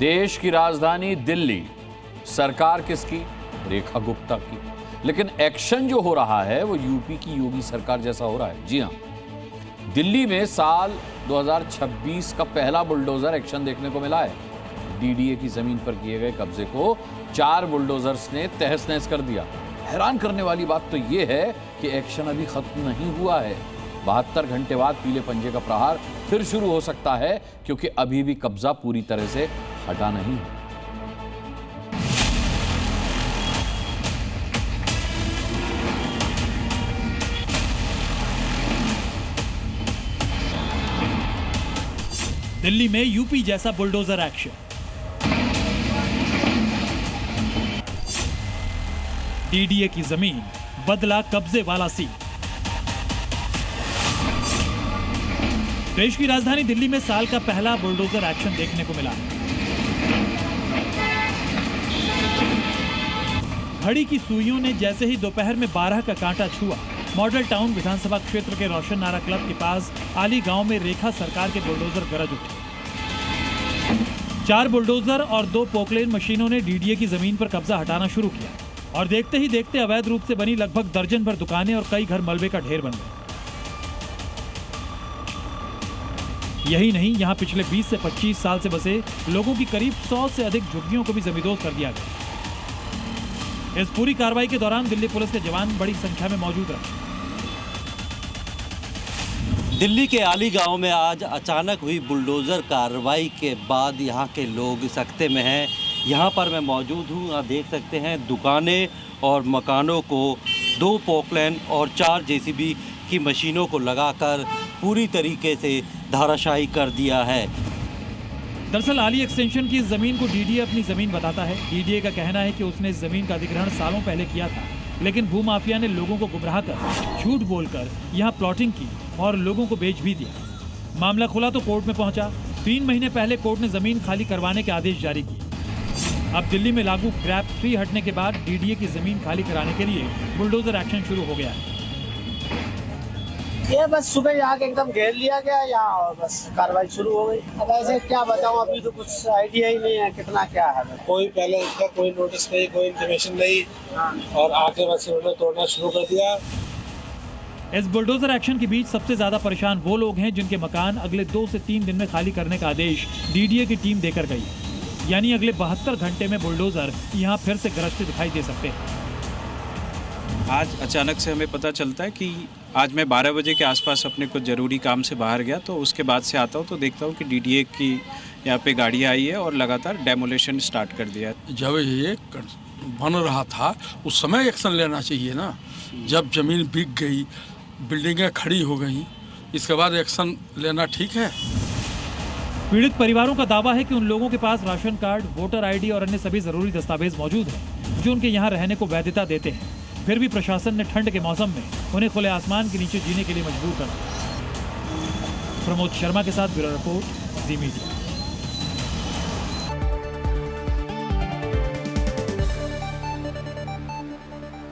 देश की राजधानी दिल्ली, सरकार किसकी? रेखा गुप्ता की। लेकिन एक्शन जो हो रहा है वो यूपी की योगी सरकार जैसा हो रहा है। जी हां, दिल्ली में साल 2026 का पहला बुलडोजर एक्शन देखने को मिला है। डीडीए की जमीन पर किए गए कब्जे को 4 बुलडोजर्स ने तहस नहस कर दिया। हैरान करने वाली बात तो यह है कि एक्शन अभी खत्म नहीं हुआ है। 72 घंटे बाद पीले पंजे का प्रहार फिर शुरू हो सकता है, क्योंकि अभी भी कब्जा पूरी तरह से हटा नहीं है। दिल्ली में यूपी जैसा बुलडोजर एक्शन। डीडीए की जमीन बदला कब्जे वाला सीन। देश की राजधानी दिल्ली में साल का पहला बुलडोजर एक्शन देखने को मिला। घड़ी की सुइयों ने जैसे ही दोपहर में 12 का कांटा छुआ, मॉडल टाउन विधानसभा क्षेत्र के रोशन नारा क्लब के पास आली गांव में रेखा सरकार के बुलडोजर गरज उठे। 4 बुलडोजर और 2 पोकलेन मशीनों ने डीडीए की जमीन पर कब्जा हटाना शुरू किया और देखते ही देखते अवैध रूप से बनी लगभग दर्जन भर दुकानें और कई घर मलबे का ढेर बन गए। यही नहीं, यहां पिछले 20 से 25 साल से बसे लोगों की करीब 100 से अधिक झुग्गियों को भी जमींदोज कर दिया गया। इस पूरी कार्रवाई के दौरान दिल्ली पुलिस के जवान बड़ी संख्या में मौजूद रहे। दिल्ली के आली गांव में आज अचानक हुई बुलडोज़र कार्रवाई के बाद यहाँ के लोग सख्ते में हैं। यहाँ पर मैं मौजूद हूँ, आप देख सकते हैं दुकानें और मकानों को 2 पोकलैन और 4 जेसीबी की मशीनों को लगाकर पूरी तरीके से धाराशाही कर दिया है। दरअसल आली एक्सटेंशन की इस जमीन को डीडीए अपनी जमीन बताता है। डीडीए का कहना है कि उसने इस जमीन का अधिग्रहण सालों पहले किया था, लेकिन भूमाफिया ने लोगों को गुमराह कर, झूठ बोलकर यहाँ प्लॉटिंग की और लोगों को बेच भी दिया। मामला खुला तो कोर्ट में पहुंचा। 3 महीने पहले कोर्ट ने जमीन खाली करवाने के आदेश जारी किए। अब दिल्ली में लागू ग्रैप 3 हटने के बाद डीडीए की जमीन खाली कराने के लिए बुलडोजर एक्शन शुरू हो गया है। ये बस सुबह आके एकदम घेर लिया गया यहाँ और बस कार्रवाई शुरू हो गई। अब ऐसे क्या बताऊँ, अभी तो कुछ आइडिया ही नहीं है कितना क्या है। कोई पहले इसका कोई नोटिस नहीं, कोई इंफॉर्मेशन नहीं और आके बस उन्होंने तोड़ना शुरू कर दिया। इस बुलडोजर एक्शन के बीच सबसे ज्यादा परेशान वो लोग हैं जिनके मकान अगले 2 से 3 दिन में खाली करने का आदेश डीडीए की टीम देकर गई। यानी अगले 72 घंटे में बुलडोजर यहाँ फिर से गरजते दिखाई दे सकते हैं। आज अचानक से हमें पता चलता है कि आज मैं 12 बजे के आसपास अपने कुछ ज़रूरी काम से बाहर गया, तो उसके बाद से आता हूँ तो देखता हूँ कि डीडीए की यहाँ पे गाड़ी आई है और लगातार डेमोलेशन स्टार्ट कर दिया। जब ये बन रहा था उस समय एक्शन लेना चाहिए ना। जब ज़मीन बिक गई, बिल्डिंगें खड़ी हो गई, इसके बाद एक्शन लेना ठीक है। पीड़ित परिवारों का दावा है कि उन लोगों के पास राशन कार्ड, वोटर आईडी और अन्य सभी जरूरी दस्तावेज मौजूद हैं जो उनके यहाँ रहने को वैधता देते हैं। फिर भी प्रशासन ने ठंड के मौसम में उन्हें खुले आसमान के नीचे जीने के लिए मजबूर कर दिया। प्रमोद शर्मा के साथ ब्यूरो रिपोर्ट, जी मीडिया।